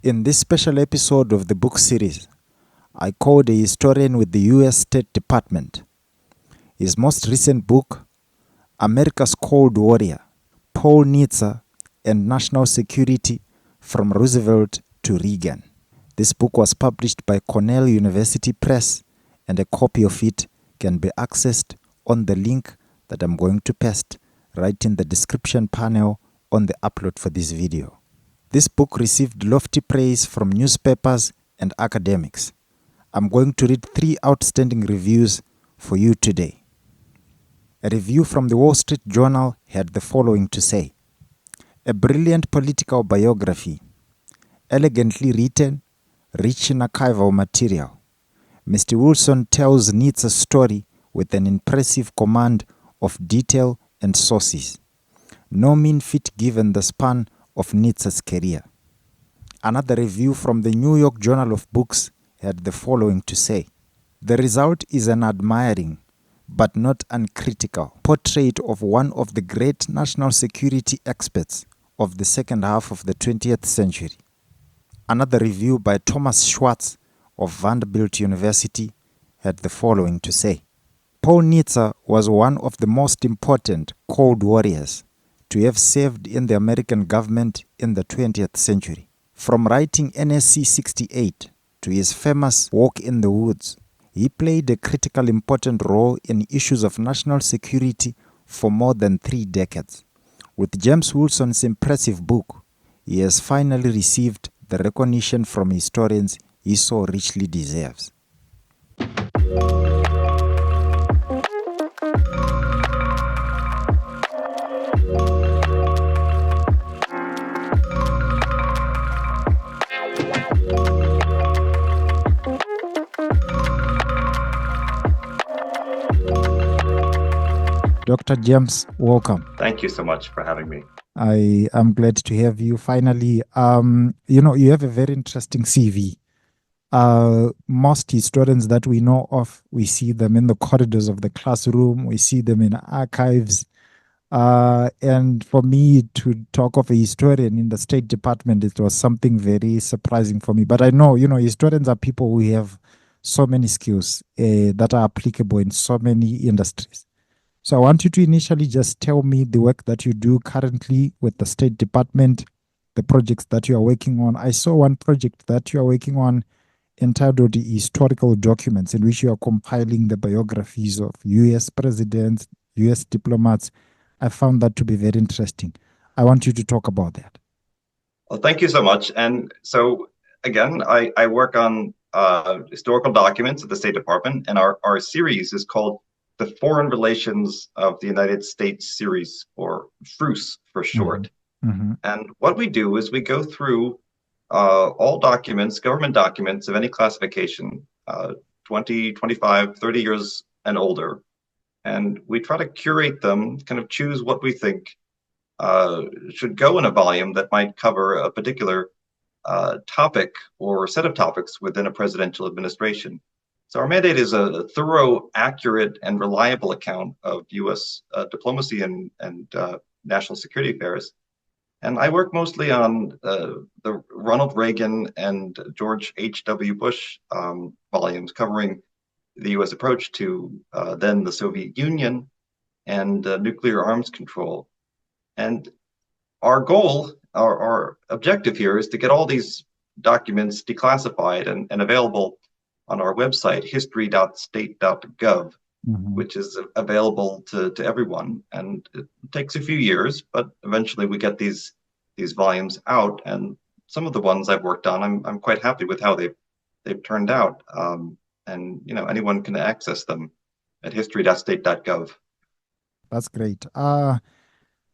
In this special episode of the book series, I called a historian with the US State Department. His most recent book, America's Cold Warrior, Paul Nitze and National Security from Roosevelt to Reagan. This book was published by Cornell University Press, and a copy of it can be accessed on the link that I'm going to paste right in the description panel on the upload for this video. This book received lofty praise from newspapers and academics. I'm going to read 3 outstanding reviews for you today. A review from the Wall Street Journal had the following to say: a brilliant political biography, elegantly written, rich in archival material. Mr. Wilson tells Nitsa's story with an impressive command of detail and sources. No mean feat given the span of Nitsa's career. Another review from the New York Journal of Books had the following to say: the result is an admiring, but not uncritical, portrait of one of the great national security experts of the second half of the 20th century. Another review by Thomas Schwartz of Vanderbilt University had the following to say: Paul Nitze was one of the most important Cold Warriors to have served in the American government in the 20th century. From writing NSC 68 to his famous Walk in the Woods, he played a critical important role in issues of national security for more than 3 decades. With James Wilson's impressive book, he has finally received the recognition from historians he so richly deserves. Dr. James, welcome. Thank you so much for having me. I am glad to have you finally. You have a very interesting CV. Most historians that we know of, we see them in the corridors of the classroom, we see them in archives. And for me to talk of a historian in the State Department, it was something very surprising for me. But I know, historians are people who have so many skills that are applicable in so many industries. So I want you to initially just tell me the work that you do currently with the State Department, the projects that you are working on. I saw one project that you are working on entitled Historical Documents, in which you are compiling the biographies of U.S. presidents, U.S. diplomats. I found that to be very interesting. I want you to talk about that. Well, thank you so much. And so, again, I work on historical documents at the State Department, and our series is called the Foreign Relations of the United States series, or FRUS for short. Mm-hmm. And what we do is we go through all documents, government documents of any classification, 20, 25, 30 years and older. And we try to curate them, kind of choose what we think should go in a volume that might cover a particular topic or set of topics within a presidential administration. So our mandate is a thorough, accurate, and reliable account of U.S. Diplomacy and national security affairs. And I work mostly on the Ronald Reagan and George H.W. Bush volumes, covering the U.S. approach to then the Soviet Union and nuclear arms control. And our goal, our objective here, is to get all these documents declassified and available on our website, history.state.gov, Mm-hmm. which is available to everyone. And it takes a few years, but eventually we get these volumes out. And some of the ones I've worked on, I'm quite happy with how they've turned out. And anyone can access them at history.state.gov. That's great.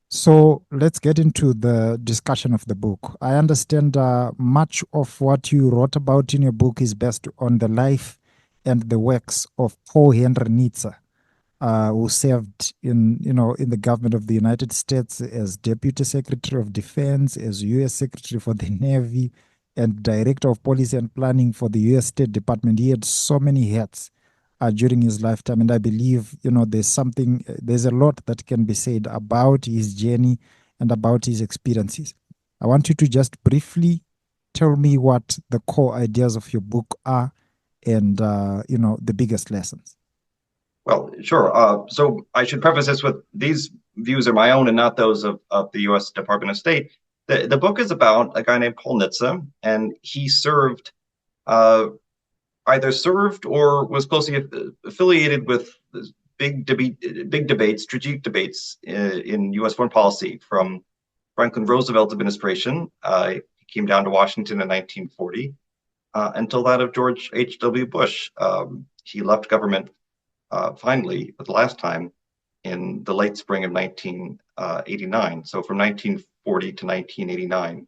So let's get into the discussion of the book. I understand much of what you wrote about in your book is based on the life and the works of Paul Henry Nitze, who served in the government of the United States as Deputy Secretary of Defense, as U.S. Secretary for the Navy, and Director of Policy and Planning for the U.S. State Department. He had so many hats during his lifetime, and I believe there's a lot that can be said about his journey and about his experiences. I want you to just briefly tell me what the core ideas of your book are and, the biggest lessons. Well, sure. So I should preface this with these views are my own and not those of the U.S. Department of State. The book is about a guy named Paul Nitze, and he served uh, either served or was closely affiliated with big debates, strategic debates in U.S. foreign policy from Franklin Roosevelt administration. He came down to Washington in 1940 until that of George H.W. Bush. He left government finally, for the last time, in the late spring of 1989. So from 1940 to 1989,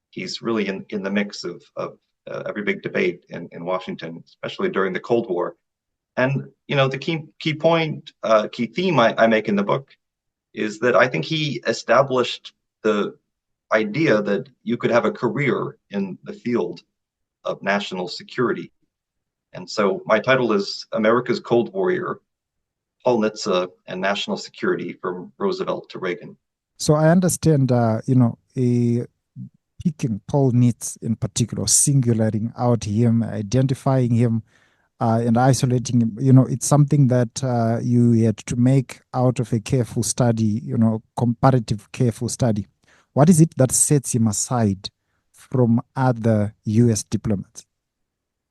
he's really in the mix of every big debate in Washington, especially during the Cold War. And the key theme I make in the book is that I think he established the idea that you could have a career in the field of national security. And so my title is America's Cold Warrior, Paul Nitze and National Security from Roosevelt to Reagan. So I understand, picking Paul Nitze in particular, singulating out him, identifying him, and isolating him. It's something that you had to make out of a careful study, comparative careful study. What is it that sets him aside from other U.S. diplomats?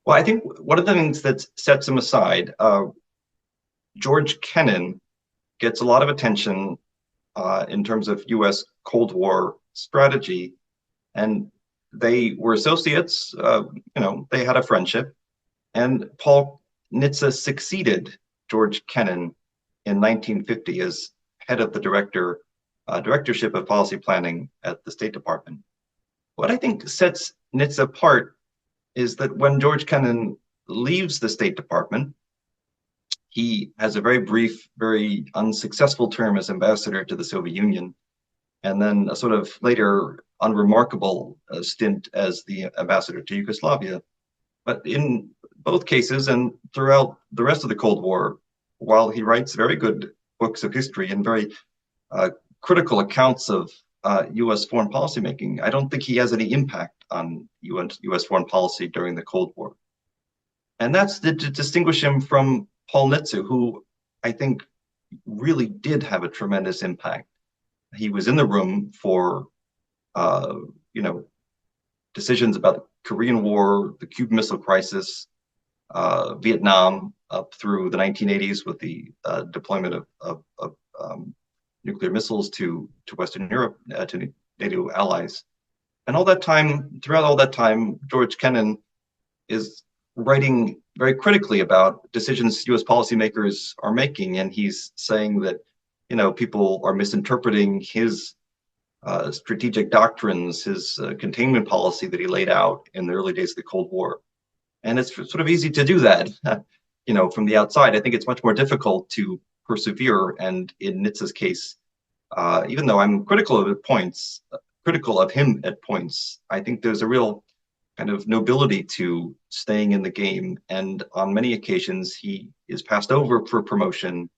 Well, I think one of the things that sets him aside, George Kennan gets a lot of attention in terms of U.S. Cold War strategy, and they were associates. They had a friendship, and Paul Nitze succeeded George Kennan in 1950 as head of the directorship of policy planning at the State Department. What I think sets Nitze apart is that when George Kennan leaves the State Department, he has a very brief, very unsuccessful term as ambassador to the Soviet Union, and then a sort of later unremarkable stint as the ambassador to Yugoslavia. But in both cases and throughout the rest of the Cold War, while he writes very good books of history and very critical accounts of U.S. foreign policy making, I don't think he has any impact on U.S. foreign policy during the Cold War. And that's to distinguish him from Paul Nitze, who I think really did have a tremendous impact. He was in the room for, decisions about the Korean War, the Cuban Missile Crisis, Vietnam, up through the 1980s with the deployment of nuclear missiles to Western Europe, to NATO allies. And throughout all that time, George Kennan is writing very critically about decisions U.S. policymakers are making, and he's saying that people are misinterpreting his strategic doctrines, his containment policy that he laid out in the early days of the Cold War. And it's sort of easy to do that, from the outside. I think it's much more difficult to persevere. And in Nitze's case, even though I'm critical of him at points, I think there's a real kind of nobility to staying in the game. And on many occasions, he is passed over for promotion,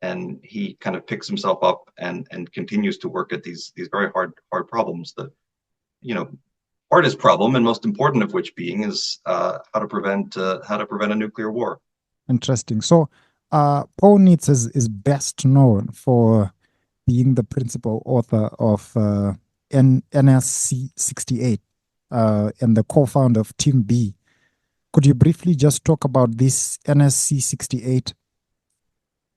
and he kind of picks himself up and continues to work at these very hard problems. The hardest problem and most important of which being is how to prevent a nuclear war. Interesting. So Paul Nitze is best known for being the principal author of NSC 68 and the co-founder of Team B. Could you briefly just talk about this NSC 68?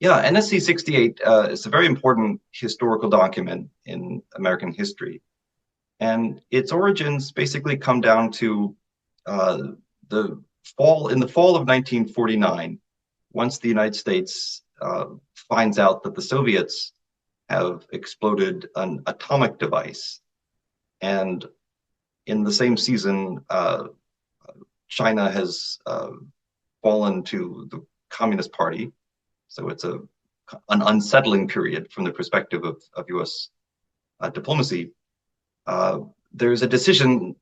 Yeah, NSC 68 is a very important historical document in American history. And its origins basically come down to the fall of 1949, once the United States finds out that the Soviets have exploded an atomic device. And in the same season, China has fallen to the Communist Party. So it's an unsettling period from the perspective of U.S. Diplomacy. There's a decision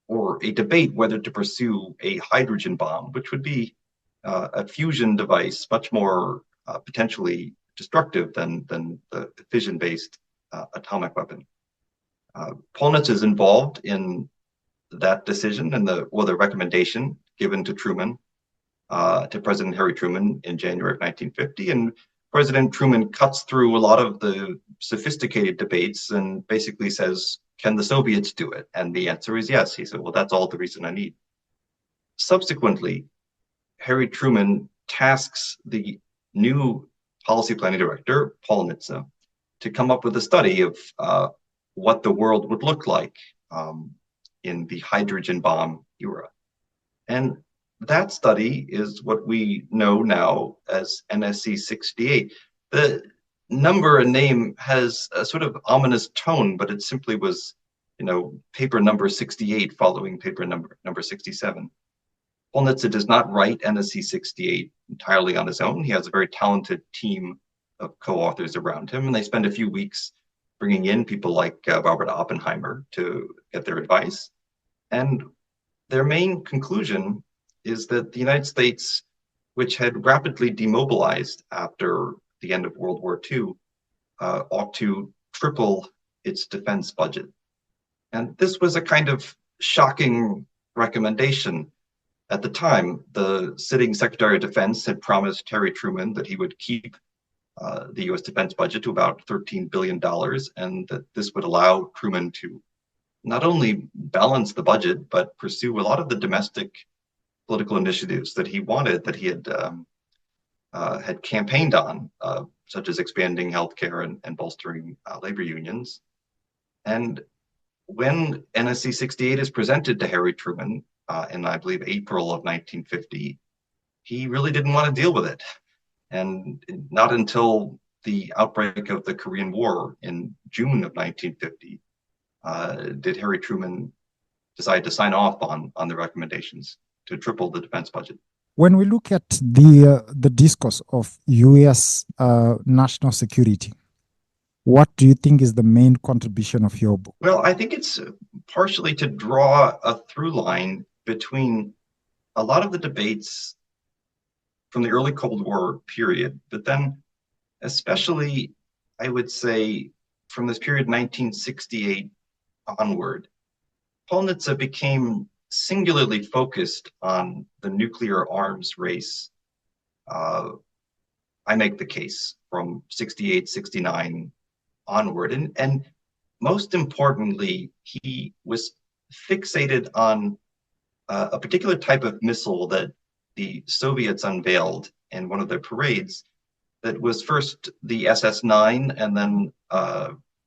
or a debate whether to pursue a hydrogen bomb, which would be a fusion device, much more potentially destructive than the fission-based atomic weapon. Paul Nitze is involved in that decision and the recommendation given to Truman, to President Harry Truman in January of 1950. And President Truman cuts through a lot of the sophisticated debates and basically says, can the Soviets do it? And the answer is yes. He said, well, that's all the reason I need. Subsequently, Harry Truman tasks the new policy planning director, Paul Nitze, to come up with a study of what the world would look like in the hydrogen bomb era. And that study is what we know now as NSC 68. The number and name has a sort of ominous tone, but it simply was, paper number 68 following paper number 67. Paul Nitze does not write NSC 68 entirely on his own. He has a very talented team of co-authors around him, and they spend a few weeks bringing in people like Robert Oppenheimer to get their advice. And their main conclusion is that the United States, which had rapidly demobilized after the end of World War II, ought to triple its defense budget. And this was a kind of shocking recommendation. At the time, the sitting Secretary of Defense had promised Harry Truman that he would keep the U.S. defense budget to about $13 billion, and that this would allow Truman to not only balance the budget, but pursue a lot of the domestic political initiatives that he wanted, that he had campaigned on, such as expanding healthcare and bolstering labor unions. And when NSC 68 is presented to Harry Truman in, I believe, April of 1950, he really didn't want to deal with it. And not until the outbreak of the Korean War in June of 1950 did Harry Truman decide to sign off on the recommendations to triple the defense budget. When we look at the discourse of U.S. national security, what do you think is the main contribution of your book? Well, I think it's partially to draw a through line between a lot of the debates from the early Cold War period, but then especially, I would say, from this period 1968 onward, Paul Nitze became singularly focused on the nuclear arms race. I make the case from 68, 69 onward. And most importantly, he was fixated on a particular type of missile that the Soviets unveiled in one of their parades that was first the SS-9, and then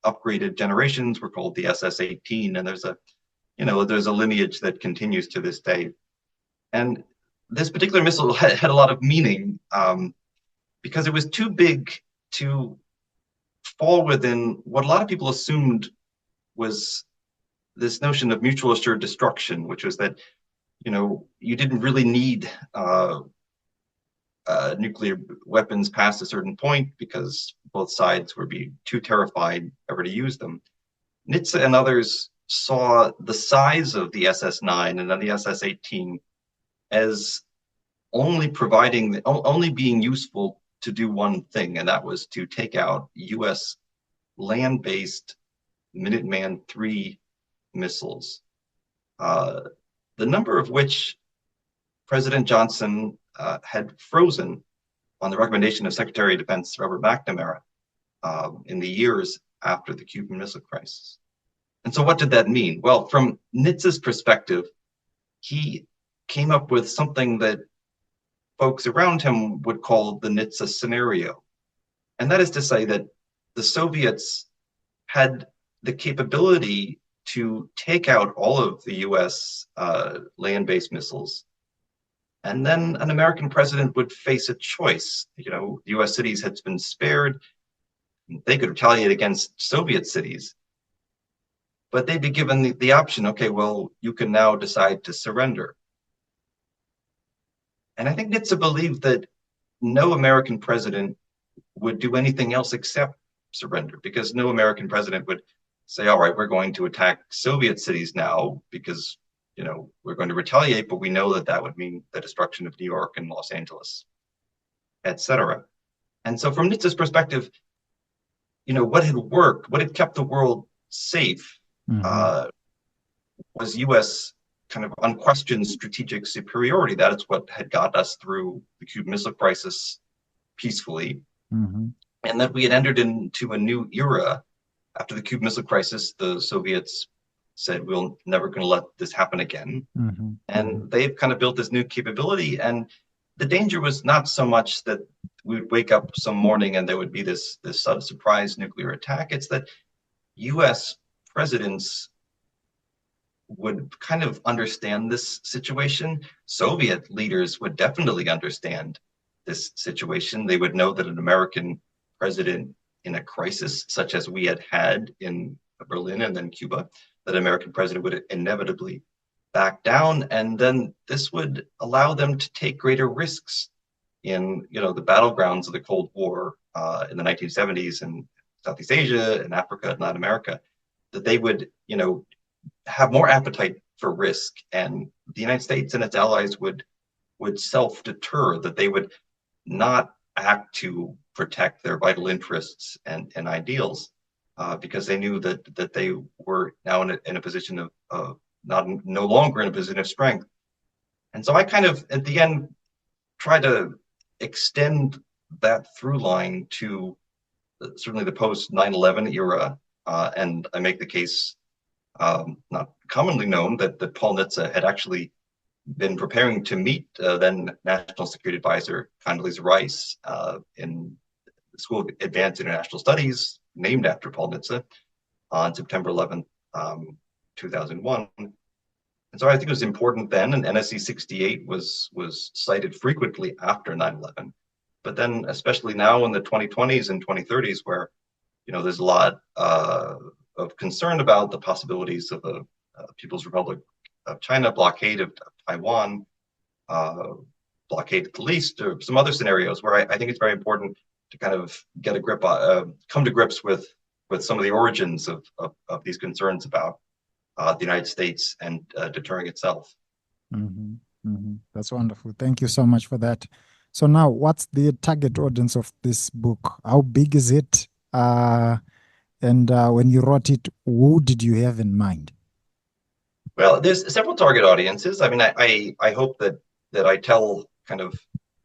upgraded generations were called the SS-18. And there's a lineage that continues to this day. And this particular missile had a lot of meaning because it was too big to fall within what a lot of people assumed was this notion of mutual assured destruction, which was that, you didn't really need nuclear weapons past a certain point because both sides would be too terrified ever to use them. Nitze and others saw the size of the SS-9 and then the SS-18 as only being useful to do one thing, and that was to take out U.S. land-based Minuteman III missiles, the number of which President Johnson had frozen on the recommendation of Secretary of Defense Robert McNamara in the years after the Cuban Missile Crisis. And so what did that mean? Well, from Nitze's perspective, he came up with something that folks around him would call the Nitsa Scenario. And that is to say that the Soviets had the capability to take out all of the US land-based missiles. And then an American president would face a choice. US cities had been spared. They could retaliate against Soviet cities. But they'd be given the option, okay, well, you can now decide to surrender. And I think Nitze believed that no American president would do anything else except surrender, because no American president would say, all right, we're going to attack Soviet cities now because, we're going to retaliate, but we know that would mean the destruction of New York and Los Angeles, et cetera. And so from Nitze's perspective, what had worked, what had kept the world safe was U.S. kind of unquestioned strategic superiority. That is what had got us through the Cuban Missile Crisis peacefully. Mm-hmm. And that we had entered into a new era. After the Cuban Missile Crisis, the Soviets said, we're never going to let this happen again. Mm-hmm. And they've kind of built this new capability. And the danger was not so much that we would wake up some morning and there would be this surprise nuclear attack. It's that US presidents would kind of understand this situation. Soviet leaders would definitely understand this situation. They would know that an American president in a crisis, such as we had had in Berlin and then Cuba, that an American president would inevitably back down. And then this would allow them to take greater risks in, the battlegrounds of the Cold War in the 1970s in Southeast Asia and Africa and Latin America, that they would, have more appetite for risk, and the United States and its allies would self-deter, that they would not act to protect their vital interests and ideals, because they knew that they were now in a position of no longer in a position of strength. And so I kind of at the end try to extend that through line to certainly the post 9/11 era, and I make the case, not commonly known, that Paul Nitze had actually been preparing to meet then National Security Advisor Condoleezza Rice in the School of Advanced International Studies, named after Paul Nitze, on September 11th, 2001. And so I think it was important then, and NSC 68 was cited frequently after 9/11. But then, especially now in the 2020s and 2030s, where there's a lot of concern about the possibilities of the People's Republic of China blockade of Taiwan, blockade at the least, or some other scenarios where I think it's very important to kind of get a grip, come to grips with some of the origins of these concerns about the United States and deterring itself. Mm-hmm. Mm-hmm. That's wonderful. Thank you so much for that. So now, what's the target audience of this book? How big is it? And when you wrote it, who did you have in mind? Well, there's several target audiences. I mean, I hope that I tell kind of,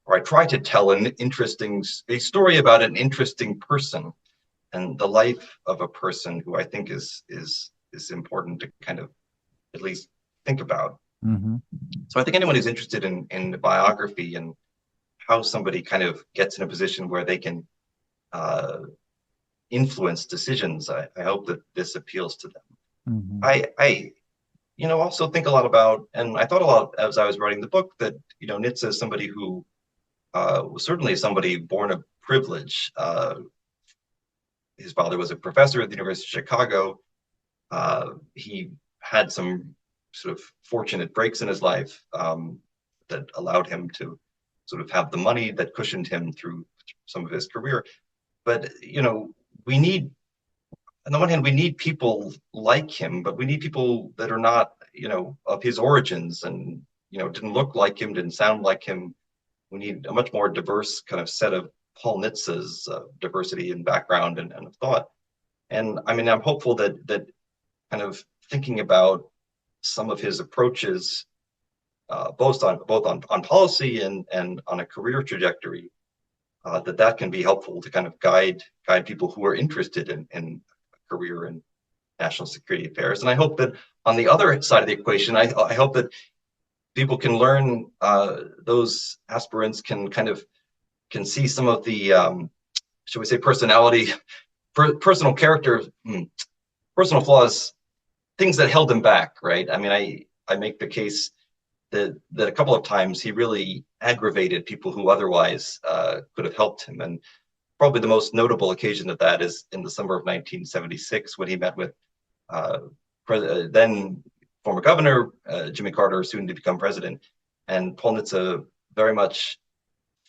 or I try to tell a story about an interesting person and the life of a person who I think is important to kind of at least think about. Mm-hmm. So I think anyone who's interested in the biography and how somebody kind of gets in a position where they can influence decisions, I hope that this appeals to them. Mm-hmm. I also think a lot about, and I thought a lot as I was writing the book, that Nitze is somebody who was certainly somebody born of privilege. His father was a professor at the University of Chicago. He had some sort of fortunate breaks in his life that allowed him to sort of have the money that cushioned him through some of his career. But we need, on the one hand, we need people like him, but we need people that are not, of his origins and, didn't look like him, didn't sound like him. We need a much more diverse kind of set of Paul Nitz's diversity in background and of thought. And I mean, I'm hopeful that kind of thinking about some of his approaches, both on policy and on a career trajectory, that can be helpful to kind of guide people who are interested in a career in national security affairs. And I hope that on the other side of the equation, I hope that people can learn, those aspirants can see some of the, should we say, personal character, personal flaws, things that held him back, right? I mean, I make the case that a couple of times he really aggravated people who otherwise could have helped him. And probably the most notable occasion of that is in the summer of 1976, when he met with then former governor Jimmy Carter, soon to become president. And Paul Nitze very much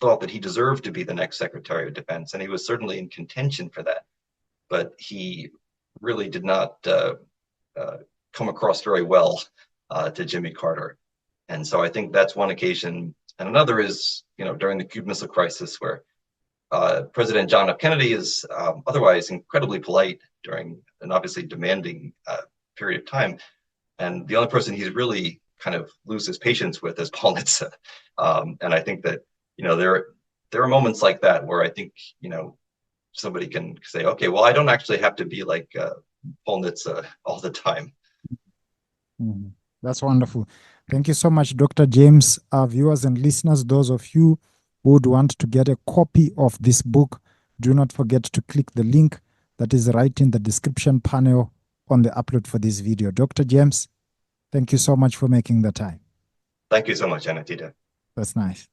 thought that he deserved to be the next Secretary of Defense, and he was certainly in contention for that. But he really did not come across very well to Jimmy Carter. And so I think that's one occasion. And another is, during the Cuban Missile Crisis, where President John F. Kennedy is otherwise incredibly polite during an obviously demanding period of time. And the only person he's really kind of loses patience with is Paul Nitze. And I think that, there are moments like that where I think, somebody can say, okay, well, I don't actually have to be like Paul Nitze all the time. That's wonderful. Thank you so much, Dr. James. Our viewers and listeners, those of you who would want to get a copy of this book, do not forget to click the link that is right in the description panel on the upload for this video. Dr. James, thank you so much for making the time. Thank you so much, Anotida. That's nice.